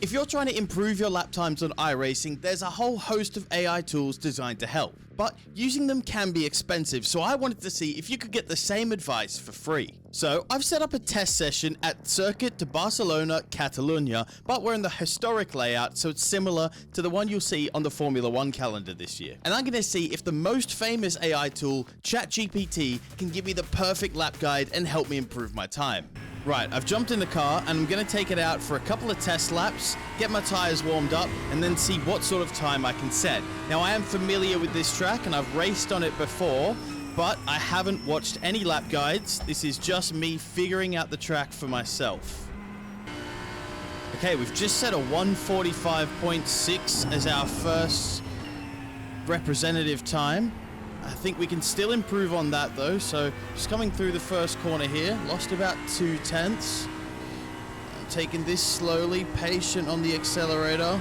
If you're trying to improve your lap times on iRacing, there's a whole host of AI tools designed to help, but using them can be expensive, so I wanted to see if you could get the same advice for free. So I've set up a test session at Circuit de Barcelona, Catalunya, but we're in the historic layout, so it's similar to the one you'll see on the Formula 1 calendar this year. And I'm going to see if the most famous AI tool, ChatGPT, can give me the perfect lap guide and help me improve my time. Right, I've jumped in the car and I'm going to take it out for a couple of test laps, get my tires warmed up, and then see what sort of time I can set. Now, I am familiar with this track and I've raced on it before, but I haven't watched any lap guides. This is just me figuring out the track for myself. Okay, we've just set a 1:45.6 as our first representative time. I think we can still improve on that though, so just coming through the first corner here, lost about 2/10. I'm taking this slowly, patient on the accelerator,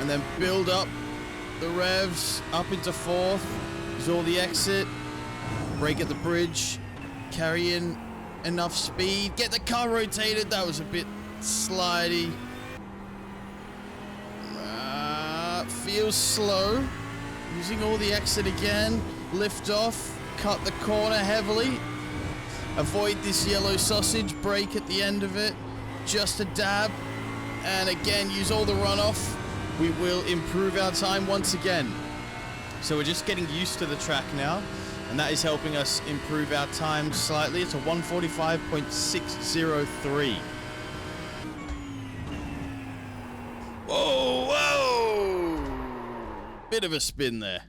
and then build up the revs up into fourth, use all the exit, brake at the bridge, carry in enough speed, get the car rotated. That was a bit slidey. Feels slow. Using all the exit again, lift off, cut the corner heavily, avoid this yellow sausage, brake at the end of it, just a dab, and again use all the runoff. We will improve our time once again. So we're just getting used to the track now, and that is helping us improve our time slightly. It's a 1:45.603. Whoa, whoa! Bit of a spin there.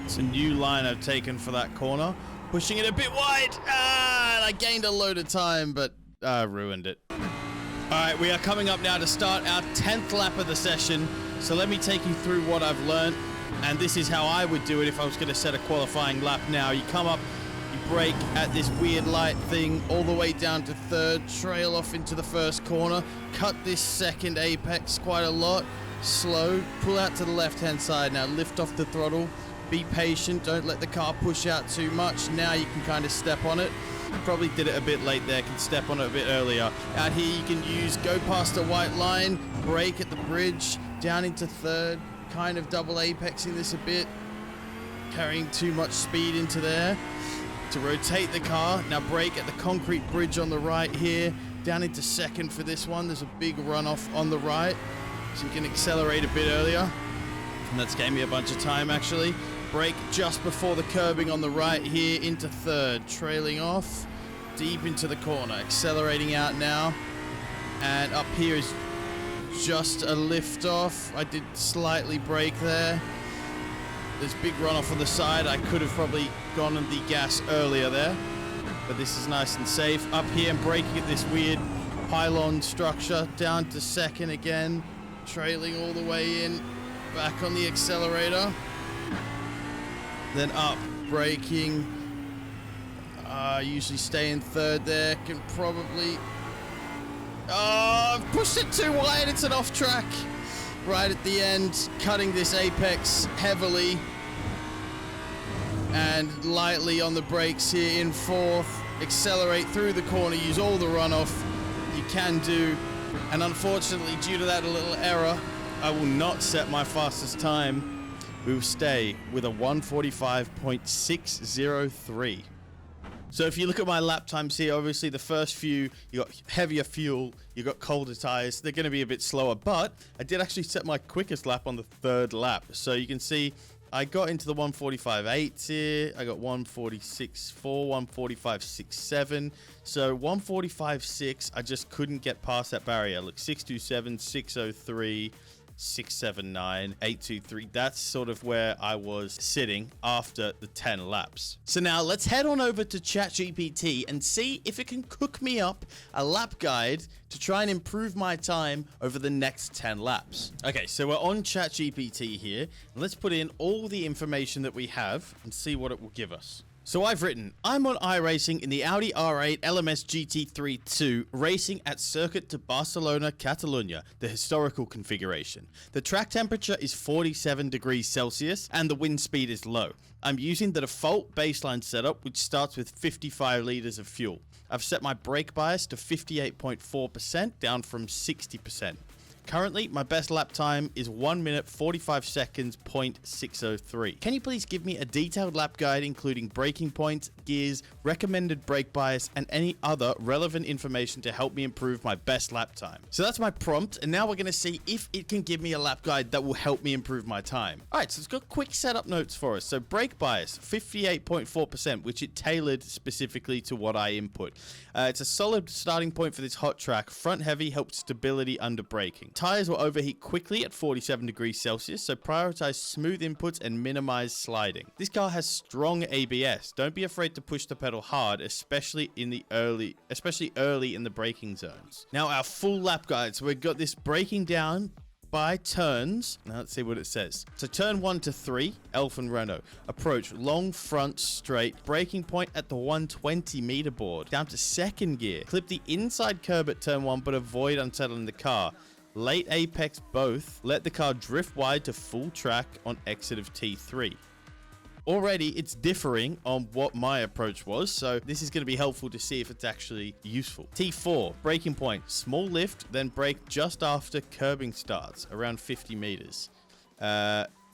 It's a new line I've taken for that corner. Pushing it a bit wide. And I gained a load of time, but I ruined it. Alright, we are coming up now to start our 10th lap of the session. So let me take you through what I've learned. And this is how I would do it if I was going to set a qualifying lap now. You come up, you brake at this weird light thing all the way down to third, trail off into the first corner, cut this second apex quite a lot, slow, pull out to the left-hand side. Now lift off the throttle, be patient, don't let the car push out too much. Now you can kind of step on it. Probably did it a bit late there, can step on it a bit earlier. Out here you can use, go past a white line, brake at the bridge, down into third, kind of double apexing this a bit, carrying too much speed into there to rotate the car. Now brake at the concrete bridge on the right here, down into second for this one. There's a big runoff on the right, so you can accelerate a bit earlier, and that's gave me a bunch of time actually. Brake just before the curbing on the right here into third, trailing off deep into the corner, accelerating out now, and up here is just a lift off. I did slightly brake there. There's big runoff on the side. I could have probably gone on the gas earlier there, but this is nice and safe. Up here and braking at this weird pylon structure, down to second again, trailing all the way in, back on the accelerator, then up, braking. Usually stay in third there, can probably... Oh, I've pushed it too wide, it's an off track. Right at the end, cutting this apex heavily and lightly on the brakes here in fourth. Accelerate through the corner, use all the runoff you can do. And unfortunately, due to that little error, I will not set my fastest time. We will stay with a 1:45.603. So if you look at my lap times here, obviously the first few, you got heavier fuel, you got colder tires, they're going to be a bit slower, but I did actually set my quickest lap on the third lap. So you can see I got into the 1:45.8 here, I got 1:46.4, 1:45.67. So 1:45.6, I just couldn't get past that barrier. Look, 6:27, 6:03. 679, 823. That's sort of where I was sitting after the 10 laps. So now let's head on over to ChatGPT and see if it can cook me up a lap guide to try and improve my time over the next 10 laps. Okay, so we're on ChatGPT here. Let's put in all the information that we have and see what it will give us. So I've written, I'm on iRacing in the Audi R8 LMS GT3 racing at Circuit de Barcelona, Catalunya, the historical configuration. The track temperature is 47 degrees Celsius and the wind speed is low. I'm using the default baseline setup, which starts with 55 liters of fuel. I've set my brake bias to 58.4%, down from 60%. Currently, my best lap time is 1 minute 45 seconds, 0.603. Can you please give me a detailed lap guide including braking points, gears, recommended brake bias, and any other relevant information to help me improve my best lap time? So that's my prompt, and now we're going to see if it can give me a lap guide that will help me improve my time. Alright, so it's got quick setup notes for us. So brake bias, 58.4%, which it tailored specifically to what I input. It's a solid starting point for this hot track. Front heavy helps stability under braking. Tires will overheat quickly at 47 degrees Celsius, so prioritize smooth inputs and minimize sliding. This car has strong ABS. Don't be afraid to push the pedal hard, especially early in the braking zones. Now our full lap guide. So we've got this breaking down by turns. Now let's see what it says. So turn 1 to 3, Elf and Renault. Approach long front straight. Braking point at the 120 meter board. Down to second gear. Clip the inside curb at turn 1, but avoid unsettling the car. Late apex both. Let the car drift wide to full track on exit of T3. Already it's differing on what my approach was, so this is going to be helpful to see if it's actually useful. T4, braking point, small lift, then brake just after curbing starts, around 50 meters.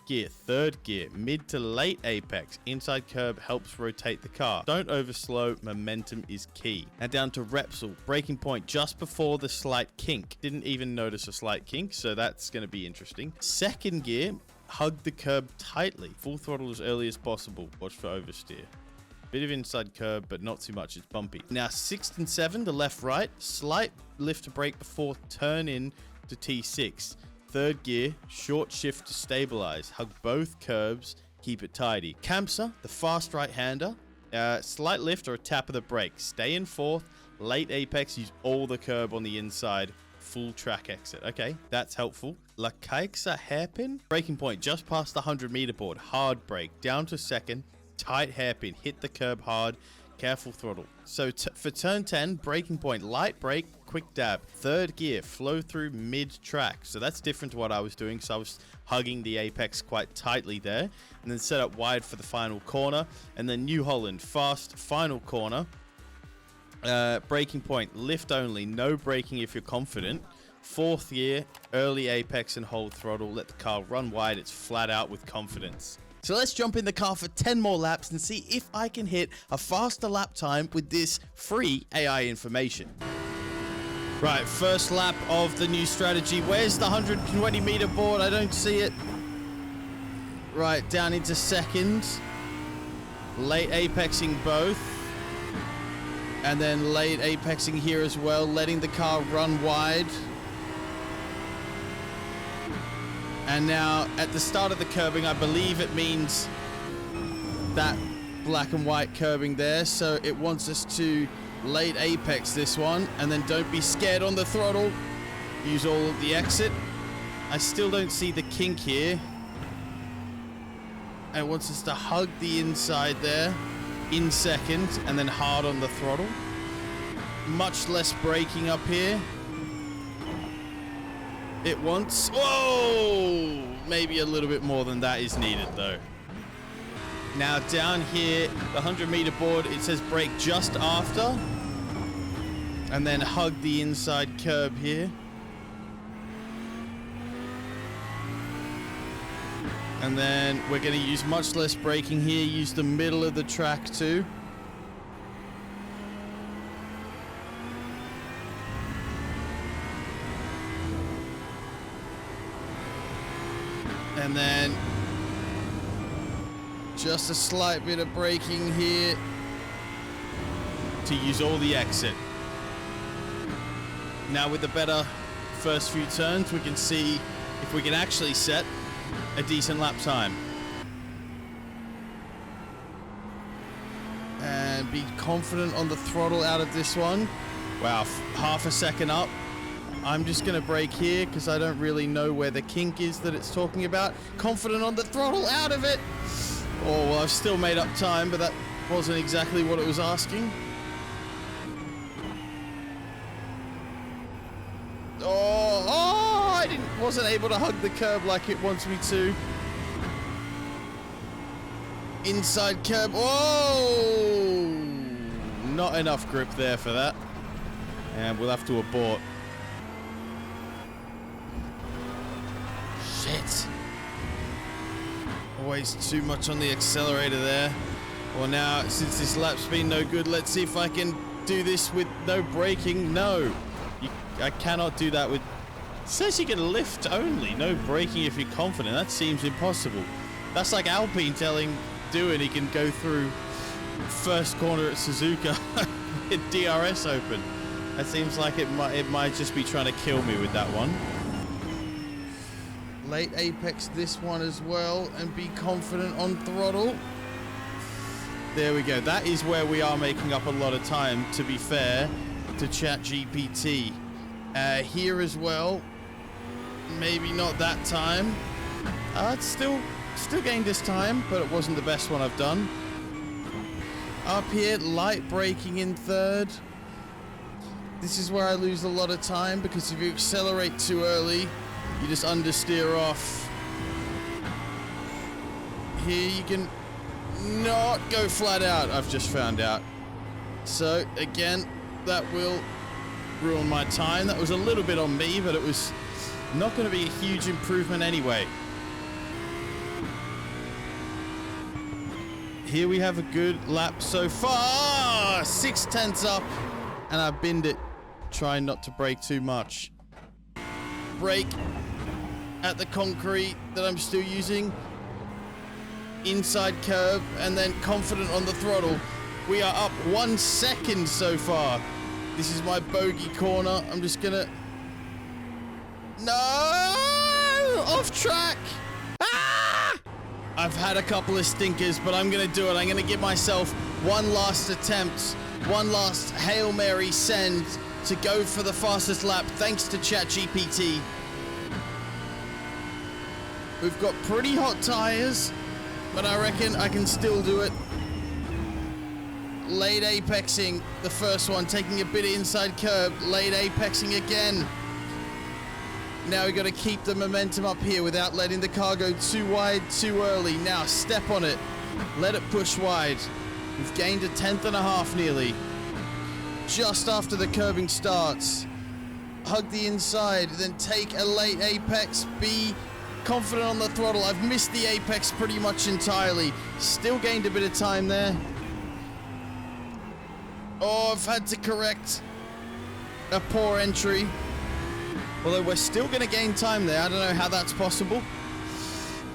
Gear, third gear, mid to late apex, inside curb helps rotate the car. Don't overslow, momentum is key. Now down to Repsol, braking point just before the slight kink. Didn't even notice a slight kink, so that's going to be interesting. Second gear, hug the curb tightly. Full throttle as early as possible. Watch for oversteer. Bit of inside curb, but not too much. It's bumpy. Now 6th and 7, the left right, slight lift to brake before turn in to T6. Third gear, short shift to stabilize. Hug both curbs, keep it tidy. Campsa, the fast right-hander. Slight lift or a tap of the brake. Stay in fourth. Late apex, use all the curb on the inside. Full track exit. Okay, that's helpful. La Caixa hairpin. Braking point just past the 100 meter board. Hard brake. Down to second. Tight hairpin. Hit the curb hard. Careful throttle. So for turn 10, braking point, light brake, quick dab. Third gear, flow through mid-track. So that's different to what I was doing. So I was hugging the apex quite tightly there. And then set up wide for the final corner. And then New Holland, fast final corner. Braking point, lift only, no braking if you're confident. Fourth gear, early apex and hold throttle. Let the car run wide. It's flat out with confidence. So let's jump in the car for 10 more laps and see if I can hit a faster lap time with this free AI information. Right, first lap of the new strategy. Where's the 120 meter board? I don't see it. Right, down into second. Late apexing both. And then late apexing here as well, letting the car run wide. And now at the start of the curbing, I believe it means that black and white curbing there. So it wants us to late apex this one, and then don't be scared on the throttle. Use all of the exit. I still don't see the kink here. And it wants us to hug the inside there in second, and then hard on the throttle. Much less braking up here. It wants, whoa, maybe a little bit more than that is needed though. Now down here, the 100 meter board, it says brake just after, and then hug the inside curb here. And then we're going to use much less braking here, use the middle of the track too. And then just a slight bit of braking here to use all the exit. Now with the better first few turns, we can see if we can actually set a decent lap time. And be confident on the throttle out of this one. Wow, half a second up. I'm just going to brake here because I don't really know where the kink is that it's talking about. Confident on the throttle out of it. Oh, well, I've still made up time, but that Wasn't exactly what it was asking. I wasn't able to hug the curb like it wants me to. Inside curb. Whoa! Not enough grip there for that. And we'll have to abort. Shit. Always too much on the accelerator there. Well, now, since this lap's been no good, let's see if I can do this with no braking. No. I cannot do that with... It says you can lift only, no braking if you're confident. That seems impossible. That's like Alpine telling Doohan he can go through first corner at Suzuka with DRS open. That seems like it might just be trying to kill me with that one. Late apex this one as well and be confident on throttle. There we go. That is where we are making up a lot of time, to be fair to ChatGPT. Here as well. Maybe not that time. It's still gained this time, but it wasn't the best one I've done. Up here, light braking in third. This is where I lose a lot of time, because if you accelerate too early, you just understeer off. Here you can not go flat out, I've just found out. So again, that will ruin my time. That was a little bit on me, but it was not going to be a huge improvement anyway. Here we have a good lap so far. 6/10 up, and I binned it. Trying not to brake too much. Brake at the concrete that I'm still using. Inside curb, and then confident on the throttle. We are up 1 second so far. This is my bogey corner. I'm just gonna... No! Off track! Ah! I've had a couple of stinkers, but I'm gonna do it. I'm gonna give myself one last attempt, one last Hail Mary send to go for the fastest lap, thanks to ChatGPT. We've got pretty hot tires, but I reckon I can still do it. Late apexing, the first one, taking a bit of inside curb, late apexing again. Now we've got to keep the momentum up here without letting the car go too wide too early. Now step on it, let it push wide. We've gained 1/10.5 nearly. Just after the curbing starts. Hug the inside, then take a late apex, be confident on the throttle. I've missed the apex pretty much entirely. Still gained a bit of time there. Oh, I've had to correct a poor entry. Although we're still going to gain time there. I don't know how that's possible.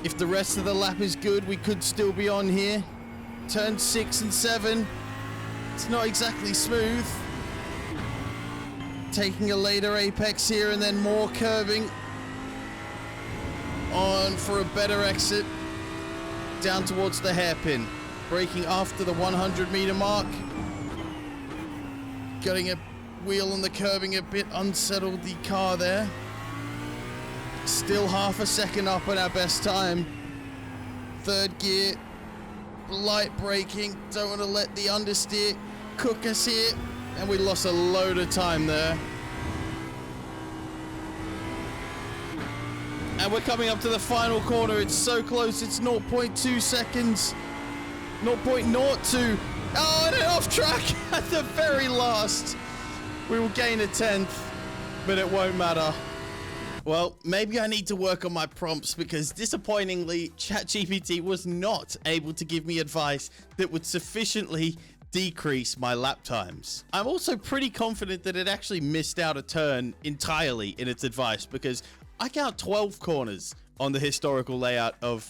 If the rest of the lap is good, we could still be on here. Turn 6 and 7. It's not exactly smooth. Taking a later apex here and then more curbing. On for a better exit. Down towards the hairpin. Braking after the 100-meter mark. Getting a wheel on the curbing a bit unsettled the car there. Still half a second up at our best time. Third gear. Light braking. Don't want to let the understeer cook us here. And we lost a load of time there. And we're coming up to the final corner. It's so close. It's 0.2 seconds. 0.02. Oh, and then off track at the very last. We will gain 1/10, but it won't matter. Well, maybe I need to work on my prompts, because disappointingly, ChatGPT was not able to give me advice that would sufficiently decrease my lap times. I'm also pretty confident that it actually missed out a turn entirely in its advice, because I count 12 corners on the historical layout of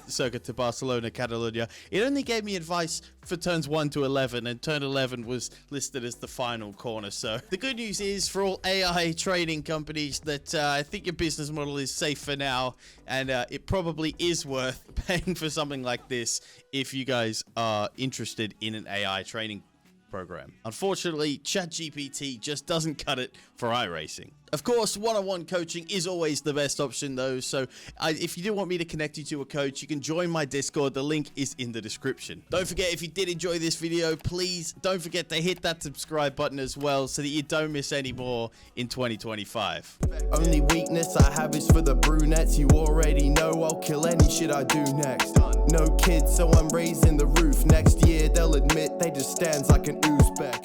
Circuit de Barcelona, Catalunya. It only gave me advice for turns 1 to 11, and turn 11 was listed as the final corner. So the good news is, for all AI training companies, that I think your business model is safe for now, and it probably is worth paying for something like this if you guys are interested in an AI training program. Unfortunately, ChatGPT just doesn't cut it for iRacing. Of course, one-on-one coaching is always the best option though, so if you do want me to connect you to a coach, you can join my Discord. The link is in the description. Don't forget, if you did enjoy this video, please don't forget to hit that subscribe button as well so that you don't miss any more in 2025. Only weakness I have is for the brunettes. You already know I'll kill any shit I do next. No kids, so I'm raising the roof. Next year they'll admit they just stands like an Uzbek.